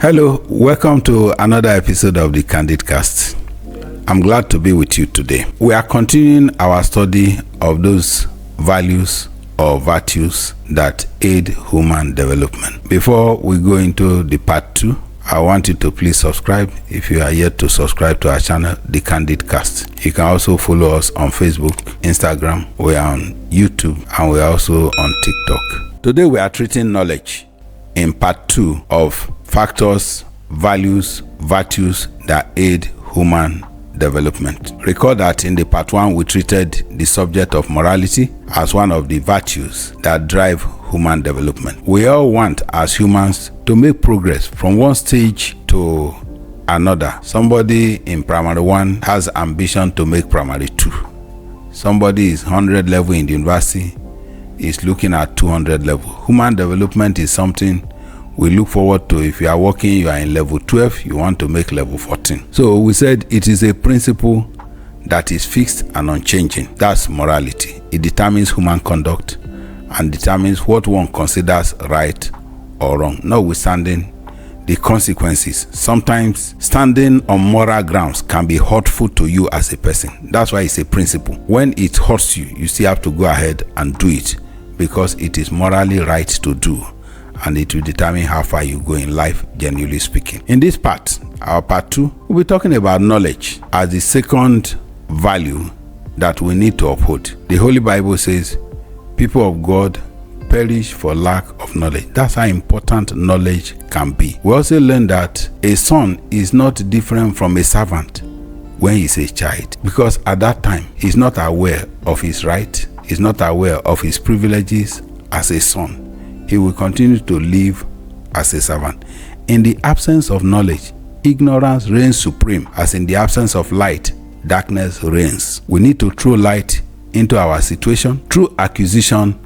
Hello, welcome to another episode of the Candid Cast. I'm glad to be with you today. We are continuing our study of those values or virtues that aid human development. Before we go into the part 2, I want you to please subscribe if you are yet to subscribe to our channel, The Candid Cast. You can also follow us on Facebook, Instagram, we are on YouTube, and we are also on TikTok. Today we are treating knowledge in part 2 of factors, values, virtues that aid human development. Recall that in the part 1 we treated the subject of morality as one of the virtues that drive human development. We all want as humans to make progress from one stage to another. Somebody in primary 1 has ambition to make primary 2. Somebody is 100 level in the university, is looking at 200 level. Human development is something we look forward to. If you are working, you are in level 12, you want to make level 14. So we said it is a principle that is fixed and unchanging. That's morality. It determines human conduct and determines what one considers right or wrong, notwithstanding the consequences. Sometimes standing on moral grounds can be hurtful to you as a person. That's why it's a principle. When it hurts you, you still have to go ahead and do it because it is morally right to do, and it will determine how far you go in life, genuinely speaking. In this part, our part 2, we'll be talking about knowledge as the second value that we need to uphold. The Holy Bible says, people of God perish for lack of knowledge. That's how important knowledge can be. We also learn that a son is not different from a servant when he's a child, because at that time he's not aware of his right, he's not aware of his privileges as a son. He will continue to live as a servant. In the absence of knowledge, ignorance reigns supreme, as in the absence of light, darkness reigns. We need to throw light into our situation through acquisition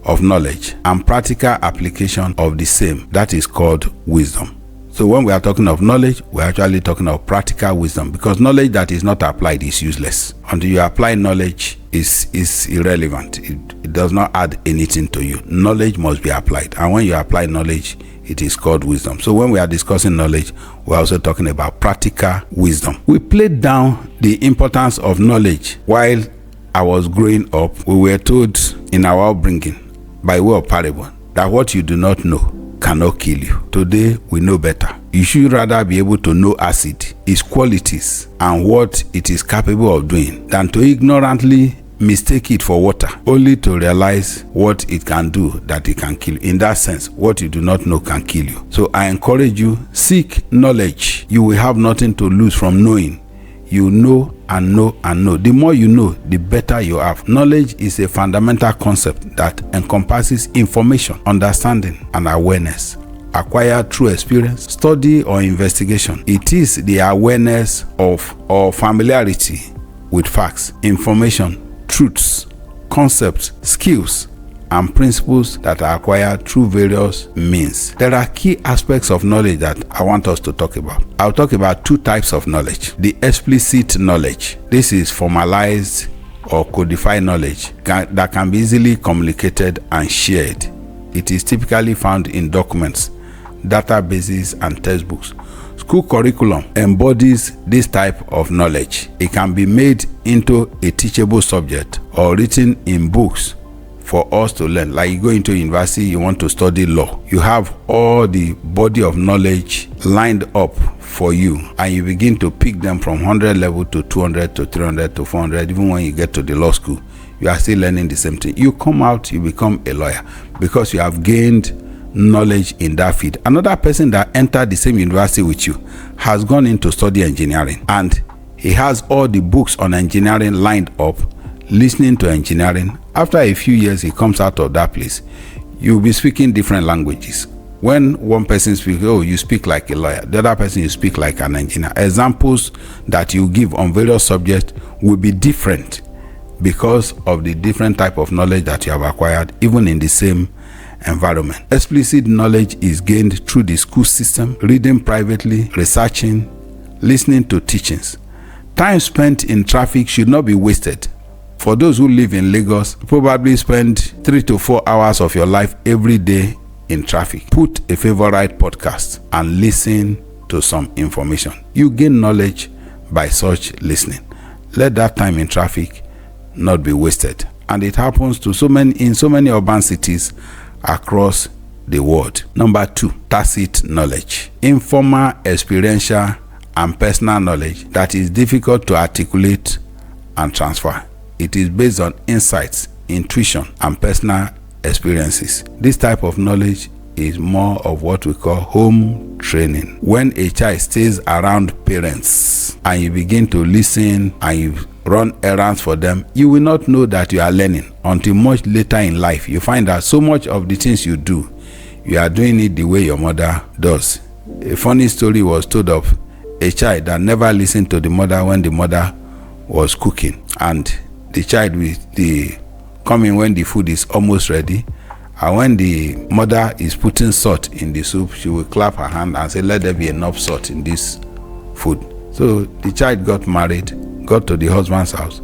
of knowledge and practical application of the same. That is called wisdom. So when we are talking of knowledge, we're actually talking of practical wisdom, because knowledge that is not applied is useless. Until you apply knowledge, is irrelevant. It does not add anything to you. Knowledge must be applied, and when you apply knowledge, it is called wisdom. So when we are discussing knowledge, we're also talking about practical wisdom. We played down the importance of knowledge. While I was growing up, we were told in our upbringing, by way of parable, that what you do not know cannot kill you. Today, we know better. You should rather be able to know acid, its qualities, and what it is capable of doing, than to ignorantly mistake it for water, only to realize what it can do, that it can kill you. In that sense, what you do not know can kill you. So I encourage you, seek knowledge. You will have nothing to lose from knowing. You know and know and know. The more you know, the better you have. Knowledge is a fundamental concept that encompasses information, understanding, and awareness acquired through experience, study, or investigation. It is the awareness of or familiarity with facts, information, truths, concepts, skills, and principles that are acquired through various means. There are key aspects of knowledge that I want us to talk about. I'll talk about 2 types of knowledge. The explicit knowledge. This is formalized or codified knowledge that can be easily communicated and shared. It is typically found in documents, databases, and textbooks. School curriculum embodies this type of knowledge. It can be made into a teachable subject or written in books for us to learn. Like you go into university, you want to study law. You have all the body of knowledge lined up for you, and you begin to pick them from 100 level to 200 to 300 to 400. Even when you get to the law school, you are still learning the same thing. You come out, you become a lawyer because you have gained knowledge in that field. Another person that entered the same university with you has gone into study engineering, and he has all the books on engineering lined up, listening to engineering. After a few years, he comes out of that place. You'll be speaking different languages. When one person speaks, oh, you speak like a lawyer. The other person, you speak like an engineer. Examples that you give on various subjects will be different because of the different type of knowledge that you have acquired, even in the same environment. Explicit knowledge is gained through the school system, reading privately, researching, listening to teachings. Time spent in traffic should not be wasted. For those who live in Lagos, probably spend 3 to 4 hours of your life every day in traffic, put a favorite podcast and listen to some information. You gain knowledge by such listening. Let that time in traffic not be wasted. And it happens to in so many urban cities across the world. Number 2, tacit knowledge. Informal, experiential, and personal knowledge that is difficult to articulate and transfer. It is based on insights, intuition, and personal experiences. This type of knowledge is more of what we call home training. When a child stays around parents and you begin to listen and you run errands for them, you will not know that you are learning until much later in life. You find that so much of the things you do, you are doing it the way your mother does. A funny story was told of a child that never listened to the mother when the mother was cooking, and the child will come in when the food is almost ready, and when the mother is putting salt in the soup, she will clap her hand and say, "Let there be enough salt in this food." So the child got married, got to the husband's house.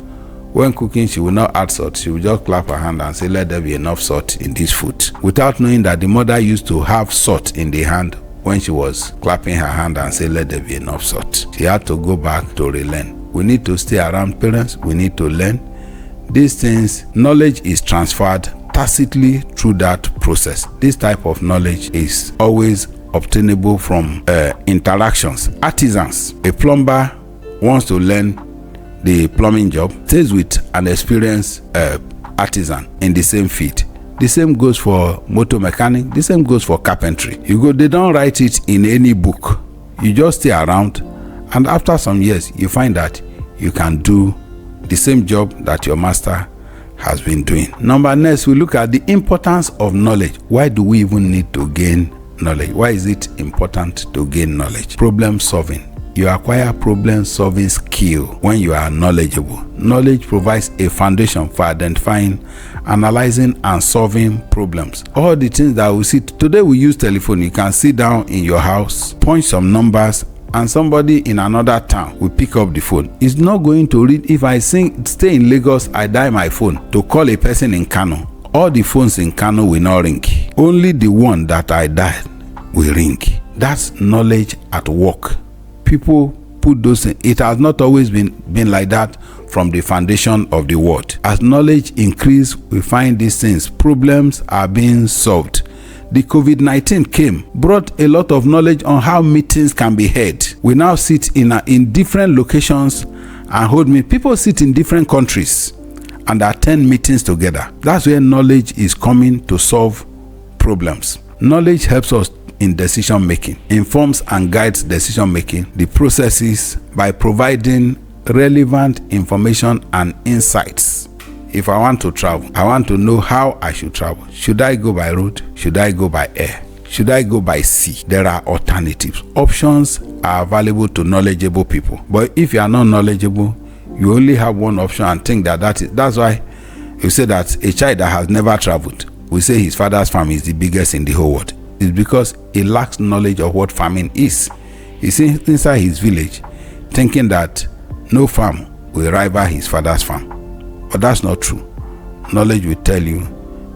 When cooking, she will not add salt. She will just clap her hand and say, "Let there be enough salt in this food," without knowing that the mother used to have salt in the hand when she was clapping her hand and say, "Let there be enough salt." She had to go back to relearn. We need to stay around parents. We need to learn these things. Knowledge is transferred tacitly through that process. This type of knowledge is always obtainable from interactions. Artisans. A plumber wants to learn the plumbing job, stays with an experienced artisan in the same field. The same goes for motor mechanic. The same goes for carpentry. They don't write it in any book. You just stay around, and after some years, you find that you can do the same job that your master has been doing. Next, we look at the importance of knowledge. Why do we even need to gain knowledge? Why is it important to gain knowledge? Problem solving. You acquire problem-solving skill when you are knowledgeable. Knowledge provides a foundation for identifying, analyzing, and solving problems. All the things that we see today, we use telephone. You can sit down in your house, punch some numbers, and somebody in another town will pick up the phone. It's not going to read. If I stay in Lagos, I dial my phone to call a person in Kano. All the phones in Kano will not ring. Only the one that I dial will ring. That's knowledge at work. People put those in. It has not always been like that from the foundation of the world. As knowledge increases, we find these things. Problems are being solved. The COVID-19 came, brought a lot of knowledge on how meetings can be held. We now sit in different locations and hold meetings. People sit in different countries and attend meetings together. That's where knowledge is coming to solve problems. Knowledge helps us in decision making, informs and guides decision making, the processes by providing relevant information and insights. If I want to travel, I want to know how I should travel. Should I go by road? Should I go by air? Should I go by sea? There are alternatives. Options are available to knowledgeable people. But if you are not knowledgeable, you only have one option and think that's why you say that a child that has never traveled will say his father's farm is the biggest in the whole world. It's because he lacks knowledge of what farming is. He's inside his village thinking that no farm will rival his father's farm. But that's not true. Knowledge will tell you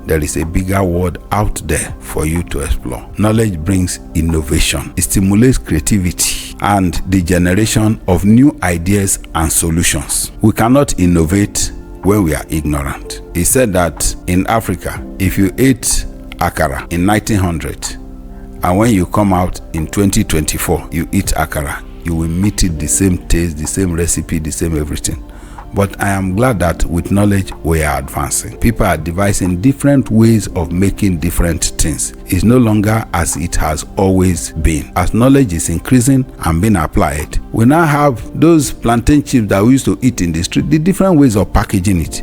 there is a bigger world out there for you to explore. Knowledge brings innovation. It stimulates creativity and the generation of new ideas and solutions. We cannot innovate when we are ignorant. He said that in Africa, if you ate akara in 1900 and when you come out in 2024, you eat akara, you will meet it the same taste, the same recipe, the same everything. But I am glad that with knowledge, we are advancing. People are devising different ways of making different things. It's no longer as it has always been. As knowledge is increasing and being applied, we now have those plantain chips that we used to eat in the street, the different ways of packaging it.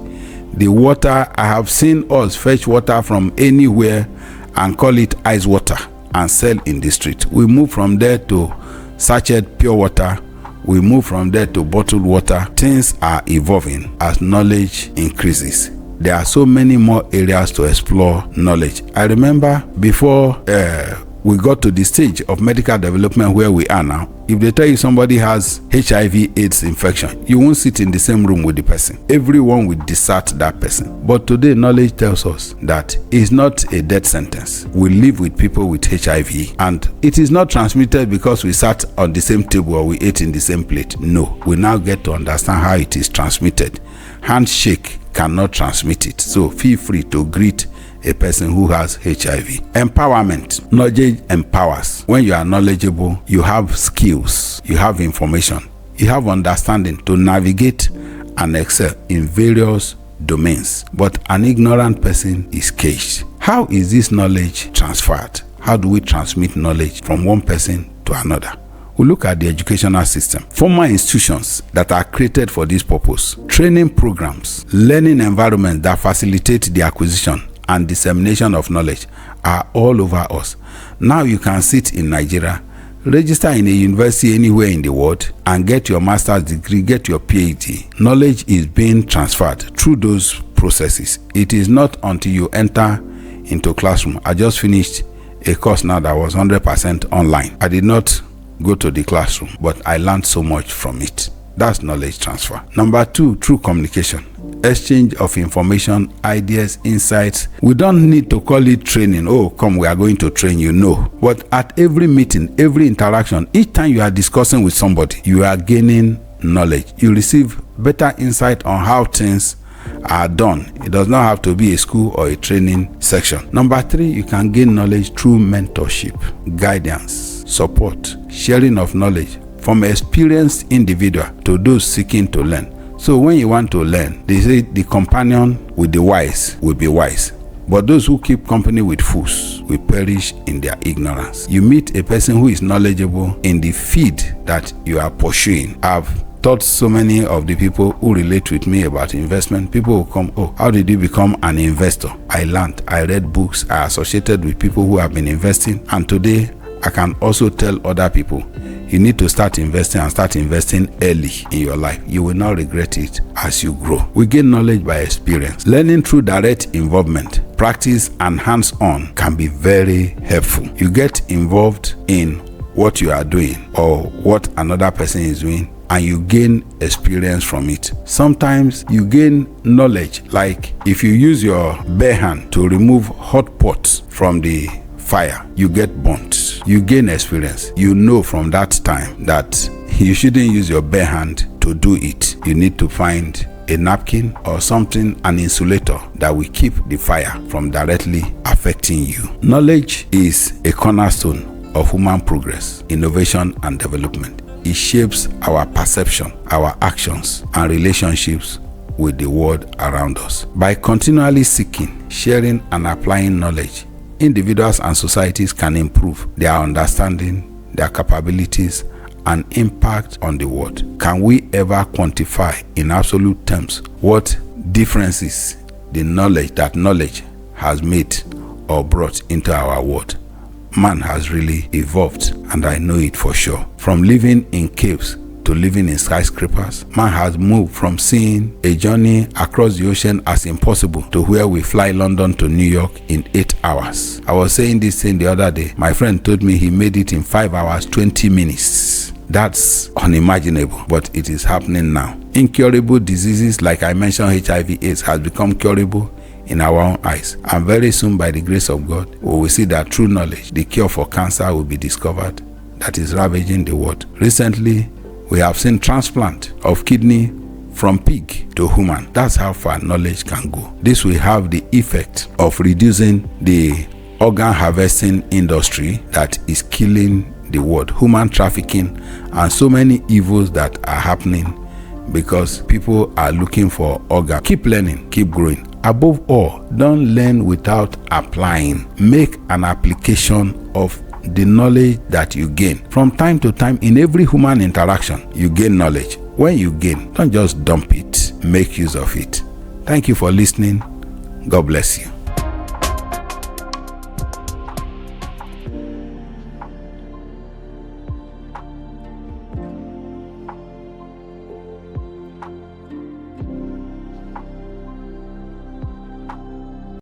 The water, I have seen us fetch water from anywhere and call it ice water and sell in the street. We move from there to sachet pure water. We move from there to bottled water. Things are evolving as knowledge increases. There are so many more areas to explore knowledge. I remember before we got to the stage of medical development where we are now, if they tell you somebody has HIV/AIDS infection, you won't sit in the same room with the person. Everyone will desert that person. But today, knowledge tells us that it's not a death sentence. We live with people with HIV, and it is not transmitted because we sat on the same table or we ate in the same plate. No, we now get to understand how it is transmitted. Handshake cannot transmit it. So feel free to greet a person who has HIV. Empowerment. Knowledge empowers. When you are knowledgeable, you have skills, you have information, you have understanding to navigate and excel in various domains. But an ignorant person is caged. How is this knowledge transferred? How do we transmit knowledge from one person to another? We look at the educational system. Formal institutions that are created for this purpose, training programs, learning environments that facilitate the acquisition and dissemination of knowledge are all over us. Now you can sit in Nigeria, register in a university anywhere in the world, and get your master's degree, get your PhD. Knowledge is being transferred through those processes. It is not until you enter into classroom. I just finished a course now that was 100% online. I did not go to the classroom, but I learned so much from it. That's knowledge transfer. Number 2, through communication. Exchange of information, ideas, insights. We don't need to call it training. Oh, come, we are going to train you. No. But at every meeting, every interaction, each time you are discussing with somebody, you are gaining knowledge. You receive better insight on how things are done. It does not have to be a school or a training section. Number 3, you can gain knowledge through mentorship, guidance, support, sharing of knowledge from experienced individual to those seeking to learn. So when you want to learn, they say the companion with the wise will be wise, but those who keep company with fools will perish in their ignorance. You meet a person who is knowledgeable in the field that you are pursuing. I've taught so many of the people who relate with me about investment. People will come, oh, how did you become an investor? I learned, I read books, I associated with people who have been investing, and today I can also tell other people, you need to start investing and start investing early in your life. You will not regret it as you grow. We gain knowledge by experience. Learning through direct involvement, practice, and hands-on can be very helpful. You get involved in what you are doing or what another person is doing, and you gain experience from it. Sometimes you gain knowledge, like if you use your bare hand to remove hot pots from the fire, you get burnt. You gain experience. You know from that time that you shouldn't use your bare hand to do it. You need to find a napkin or something, an insulator that will keep the fire from directly affecting you. Knowledge is a cornerstone of human progress, innovation, and development. It shapes our perception, our actions, and relationships with the world around us. By continually seeking, sharing, and applying knowledge, individuals and societies can improve their understanding, their capabilities, and impact on the world. Can we ever quantify in absolute terms what differences the knowledge has made or brought into our world? Man has really evolved, and I know it for sure. From living in caves to living in skyscrapers, man has moved from seeing a journey across the ocean as impossible to where we fly London to New York in 8 hours. I was saying this thing the other day. My friend told me he made it in 5 hours, 20 minutes. That's unimaginable, but it is happening now. Incurable diseases like I mentioned, HIV/AIDS, has become curable in our own eyes. And very soon, by the grace of God, we will see that through knowledge, the cure for cancer will be discovered that is ravaging the world. Recently, we have seen transplant of kidney from pig to human. That's how far knowledge can go. This will have the effect of reducing the organ harvesting industry that is killing the world, human trafficking, and so many evils that are happening because people are looking for organ. Keep learning, keep growing. Above all, don't learn without applying. Make an application of the knowledge that you gain. From time to time, in every human interaction, you gain knowledge. When you gain, don't just dump it. Make use of it. Thank you for listening. God bless you.